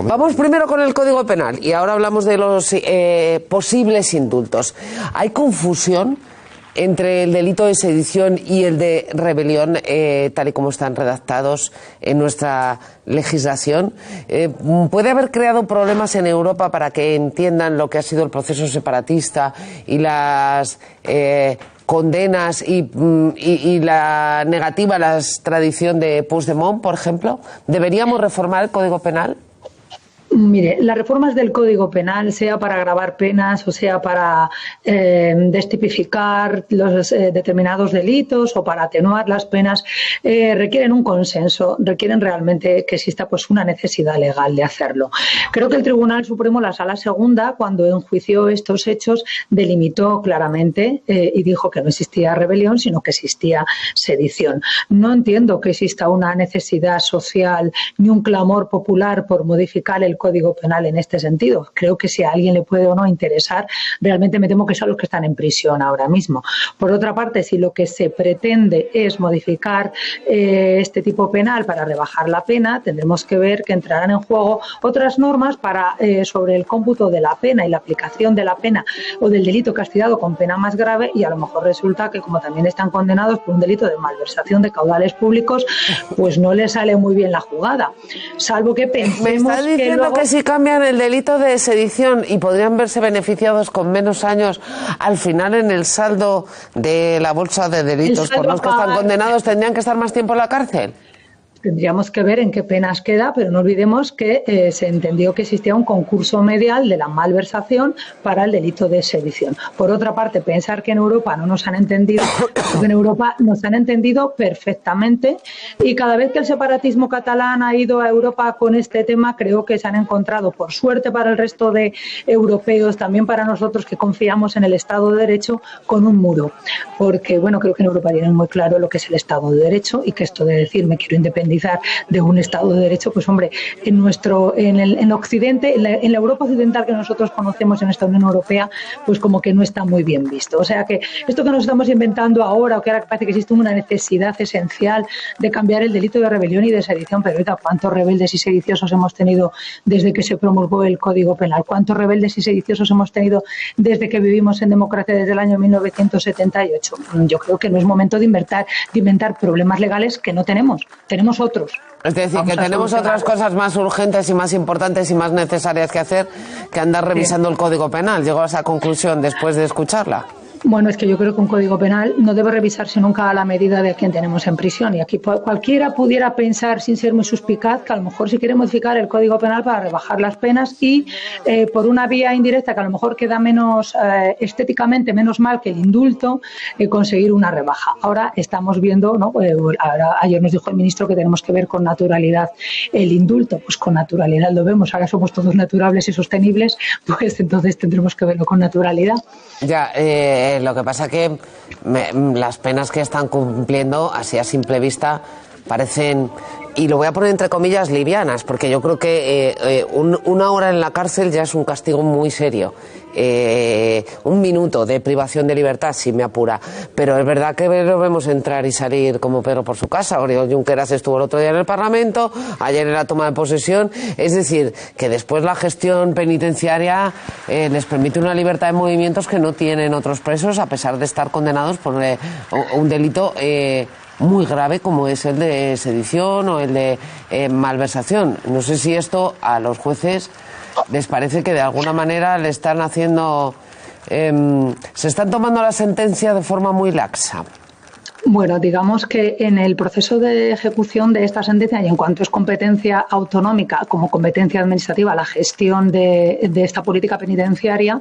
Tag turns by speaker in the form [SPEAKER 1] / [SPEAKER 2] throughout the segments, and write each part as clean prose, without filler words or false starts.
[SPEAKER 1] Vamos primero con el Código Penal y ahora hablamos de los posibles indultos. Hay confusión entre el delito de sedición y el de rebelión, tal y como están redactados en nuestra legislación. ¿Puede haber creado problemas en Europa para que entiendan lo que ha sido el proceso separatista y las condenas y la negativa a la extradición de Puigdemont, por ejemplo? ¿Deberíamos reformar el Código Penal?
[SPEAKER 2] Mire, las reformas del Código Penal, sea para agravar penas o sea para destipificar los determinados delitos o para atenuar las penas, requieren un consenso, requieren realmente que exista pues una necesidad legal de hacerlo. Creo que el Tribunal Supremo, la Sala Segunda, cuando enjuició estos hechos, delimitó claramente y dijo que no existía rebelión, sino que existía sedición. No entiendo que exista una necesidad social ni un clamor popular por modificar el Código Penal en este sentido. Creo que si a alguien le puede o no interesar, realmente me temo que son los que están en prisión ahora mismo. Por otra parte, si lo que se pretende es modificar este tipo penal para rebajar la pena, tendremos que ver que entrarán en juego otras normas para sobre el cómputo de la pena y la aplicación de la pena o del delito castigado con pena más grave, y a lo mejor resulta que, como también están condenados por un delito de malversación de caudales públicos, pues no les sale muy bien la jugada. Salvo que pensemos que luego...
[SPEAKER 1] que si cambian el delito de sedición y podrían verse beneficiados con menos años, al final en el saldo de la bolsa de delitos por los que están condenados, ¿tendrían que estar más tiempo en la cárcel?
[SPEAKER 2] Tendríamos que ver en qué penas queda, pero no olvidemos que se entendió que existía un concurso medial de la malversación para el delito de sedición. Por otra parte, pensar que en Europa no nos han entendido, porque en Europa nos han entendido perfectamente, y cada vez que el separatismo catalán ha ido a Europa con este tema, creo que se han encontrado, por suerte para el resto de europeos, también para nosotros que confiamos en el Estado de Derecho, con un muro. Porque, bueno, creo que en Europa tienen muy claro lo que es el Estado de Derecho, y que esto de decir me quiero independizar de un Estado de Derecho, pues hombre, en Occidente, en la Europa occidental que nosotros conocemos en esta Unión Europea, pues como que no está muy bien visto. O sea que esto que nos estamos inventando ahora, o que ahora parece que existe una necesidad esencial de cambiar el delito de rebelión y de sedición, pero oiga, ¿cuántos rebeldes y sediciosos hemos tenido desde que se promulgó el Código Penal? ¿Cuántos rebeldes y sediciosos hemos tenido desde que vivimos en democracia desde el año 1978? Yo creo que no es momento de inventar problemas legales que no tenemos otros.
[SPEAKER 1] Es decir, que tenemos otras cosas más urgentes y más importantes y más necesarias que hacer que andar revisando el Código Penal. Llegó a esa conclusión después de escucharla.
[SPEAKER 2] Bueno, es que yo creo que un Código Penal no debe revisarse nunca a la medida de quien tenemos en prisión. Y aquí cualquiera pudiera pensar, sin ser muy suspicaz, que a lo mejor se quiere modificar el Código Penal para rebajar las penas y por una vía indirecta que a lo mejor queda menos estéticamente menos mal que el indulto, conseguir una rebaja. Ahora estamos viendo, ¿no? Ayer nos dijo el ministro que tenemos que ver con naturalidad el indulto. Pues con naturalidad lo vemos. Ahora somos todos naturales y sostenibles, pues entonces tendremos que verlo con naturalidad.
[SPEAKER 1] Ya, lo que pasa que las penas que están cumpliendo, así a simple vista, parecen, y lo voy a poner entre comillas, livianas, porque yo creo que una hora en la cárcel ya es un castigo muy serio. 1 minuto de privación de libertad, si me apura. Pero es verdad que lo vemos entrar y salir como Pedro por su casa. Oriol Junqueras estuvo el otro día en el Parlamento, ayer en la toma de posesión. Es decir, que después la gestión penitenciaria les permite una libertad de movimientos que no tienen otros presos, a pesar de estar condenados por un delito muy grave como es el de sedición o el de malversación. No sé si esto a los jueces les parece que de alguna manera le están haciendo... se están tomando la sentencia de forma muy laxa.
[SPEAKER 2] Bueno, digamos que en el proceso de ejecución de esta sentencia, y en cuanto es competencia autonómica como competencia administrativa la gestión de esta política penitenciaria,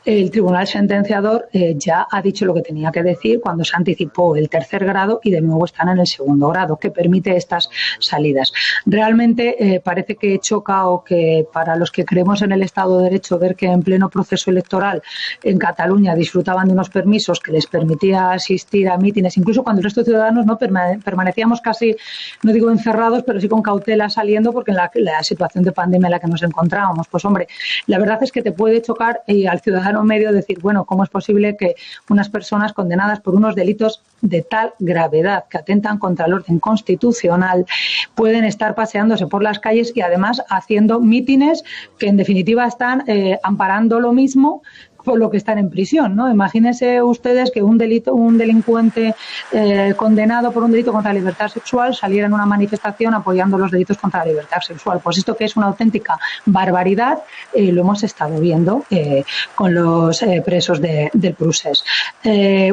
[SPEAKER 2] el tribunal sentenciador ya ha dicho lo que tenía que decir cuando se anticipó el 3er grado y de nuevo están en el 2º grado, que permite estas salidas. Realmente parece que choca, o que para los que creemos en el Estado de Derecho, ver que en pleno proceso electoral en Cataluña disfrutaban de unos permisos que les permitía asistir a mítines, incluso incluso cuando el resto de ciudadanos no permanecíamos casi, no digo encerrados, pero sí con cautela saliendo porque en la situación de pandemia en la que nos encontrábamos. Pues hombre, la verdad es que te puede chocar al ciudadano medio decir, bueno, ¿cómo es posible que unas personas condenadas por unos delitos de tal gravedad que atentan contra el orden constitucional pueden estar paseándose por las calles y además haciendo mítines que en definitiva están amparando lo mismo por lo que están en prisión, ¿no? Imagínense ustedes que un delincuente condenado por un delito contra la libertad sexual saliera en una manifestación apoyando los delitos contra la libertad sexual. Pues esto que es una auténtica barbaridad, lo hemos estado viendo con los presos del Procés.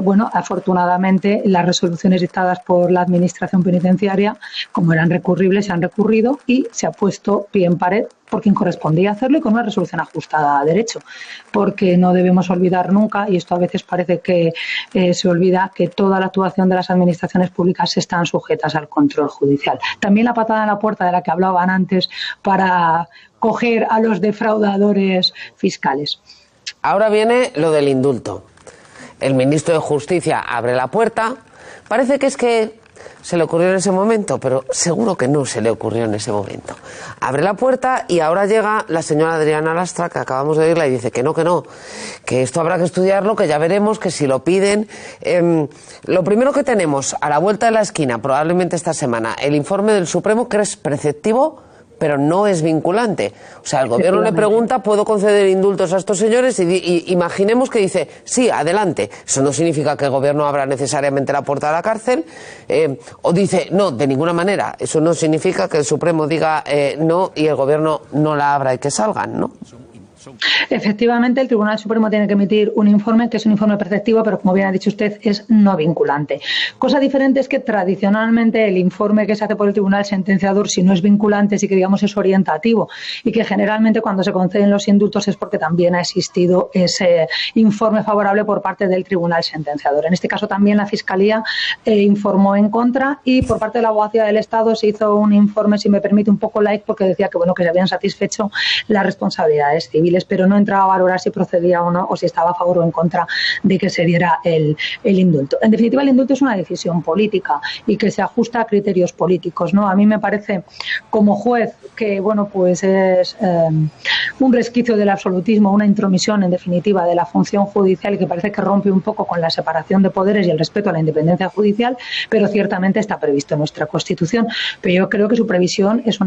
[SPEAKER 2] Bueno, afortunadamente las resoluciones dictadas por la Administración Penitenciaria, como eran recurribles, se han recurrido y se ha puesto pie en pared por quien correspondía hacerlo y con una resolución ajustada a derecho, porque no debemos olvidar nunca, y esto a veces parece que se olvida, que toda la actuación de las administraciones públicas están sujetas al control judicial. También la patada en la puerta de la que hablaban antes para coger a los defraudadores fiscales.
[SPEAKER 1] Ahora viene lo del indulto. El ministro de Justicia abre la puerta, parece que es que se le ocurrió en ese momento, pero seguro que no se le ocurrió en ese momento. Abre la puerta y ahora llega la señora Adriana Lastra, que acabamos de oírla, y dice que no, que esto habrá que estudiarlo, que ya veremos, que si lo piden. Lo primero que tenemos a la vuelta de la esquina, probablemente esta semana, el informe del Supremo, que es preceptivo, pero no es vinculante. O sea, el gobierno le pregunta, ¿puedo conceder indultos a estos señores? Y imaginemos que dice, sí, adelante. Eso no significa que el gobierno abra necesariamente la puerta a la cárcel. O dice, no, de ninguna manera. Eso no significa que el Supremo diga no y el gobierno no la abra y que salgan, ¿no?
[SPEAKER 2] Efectivamente, el Tribunal Supremo tiene que emitir un informe que es un informe preceptivo, pero como bien ha dicho usted, es no vinculante. Cosa diferente es que tradicionalmente el informe que se hace por el Tribunal Sentenciador, si no es vinculante, sí que digamos es orientativo, y que generalmente cuando se conceden los indultos es porque también ha existido ese informe favorable por parte del Tribunal Sentenciador. En este caso también la Fiscalía informó en contra, y por parte de la Abogacía del Estado se hizo un informe, si me permite, un poco light, porque decía que bueno, que se habían satisfecho las responsabilidades civiles, pero no entraba a valorar si procedía o no, o si estaba a favor o en contra de que se diera el indulto. En definitiva, el indulto es una decisión política y que se ajusta a criterios políticos, ¿no? A mí me parece, como juez, que bueno, pues es un resquicio del absolutismo, una intromisión, en definitiva, de la función judicial, y que parece que rompe un poco con la separación de poderes y el respeto a la independencia judicial, pero ciertamente está previsto en nuestra Constitución. Pero yo creo que su previsión es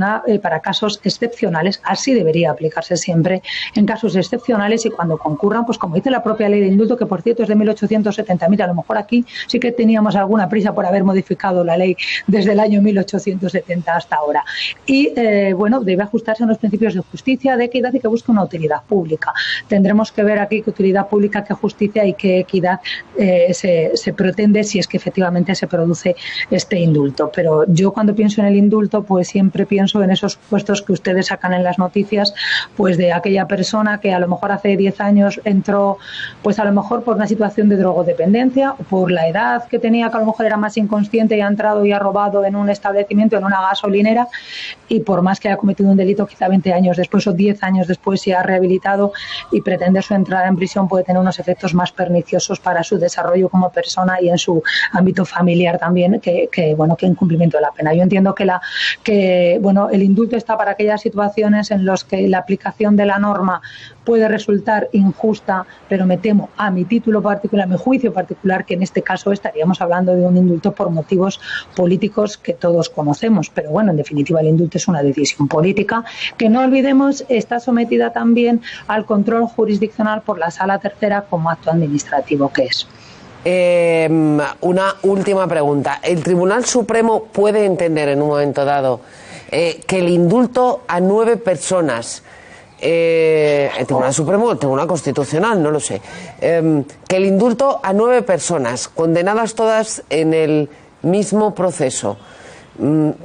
[SPEAKER 2] para casos excepcionales. Así debería aplicarse siempre, en casos excepcionales y cuando concurran, pues como dice la propia ley de indulto, que por cierto es de 1870. Mira, a lo mejor aquí sí que teníamos alguna prisa por haber modificado la ley desde el año 1870 hasta ahora. Y bueno, debe ajustarse a los principios de justicia, de equidad y que busque una utilidad pública. Tendremos que ver aquí qué utilidad pública, qué justicia y qué equidad se pretende si es que efectivamente se produce este indulto. Pero yo cuando pienso en el indulto, pues siempre pienso en esos puestos que ustedes sacan en las noticias, pues de aquella persona que a lo mejor hace 10 años entró, pues a lo mejor por una situación de drogodependencia o por la edad que tenía, que a lo mejor era más inconsciente y ha entrado y ha robado en un establecimiento, en una gasolinera, y por más que haya cometido un delito, quizá 20 años después o 10 años después se ha rehabilitado, y pretender su entrada en prisión puede tener unos efectos más perniciosos para su desarrollo como persona y en su ámbito familiar también, que incumplimiento de la pena. Yo entiendo que el indulto está para aquellas situaciones en las que la aplicación de la norma puede resultar injusta, pero me temo, a mi título particular, a mi juicio particular, que en este caso estaríamos hablando de un indulto por motivos políticos que todos conocemos. Pero bueno, en definitiva, el indulto es una decisión política que, no olvidemos, está sometida también al control jurisdiccional por la Sala Tercera como acto administrativo que es.
[SPEAKER 1] Una última pregunta. ¿El Tribunal Supremo puede entender en un momento dado que el indulto a 9 personas, el Tribunal Supremo, el Tribunal Constitucional, no lo sé, que el indulto a 9 personas, condenadas todas en el mismo proceso,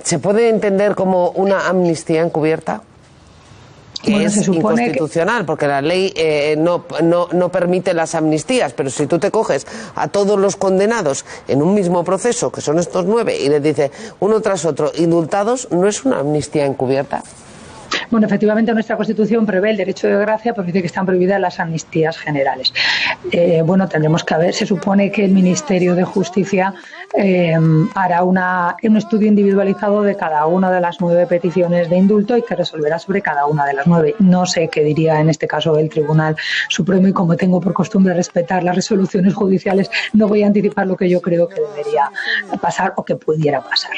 [SPEAKER 1] ¿se puede entender como una amnistía encubierta? Que es inconstitucional, porque la ley no permite las amnistías, pero si tú te coges a todos los condenados en un mismo proceso, que son estos 9, y les dices uno tras otro indultados, ¿no es una amnistía encubierta?
[SPEAKER 2] Bueno, efectivamente nuestra Constitución prevé el derecho de gracia, pero dice que están prohibidas las amnistías generales. Bueno, tendremos que ver, se supone que el Ministerio de Justicia hará un estudio individualizado de cada una de las 9 peticiones de indulto y que resolverá sobre cada una de las 9. No sé qué diría en este caso el Tribunal Supremo, y como tengo por costumbre respetar las resoluciones judiciales, no voy a anticipar lo que yo creo que debería pasar o que pudiera pasar.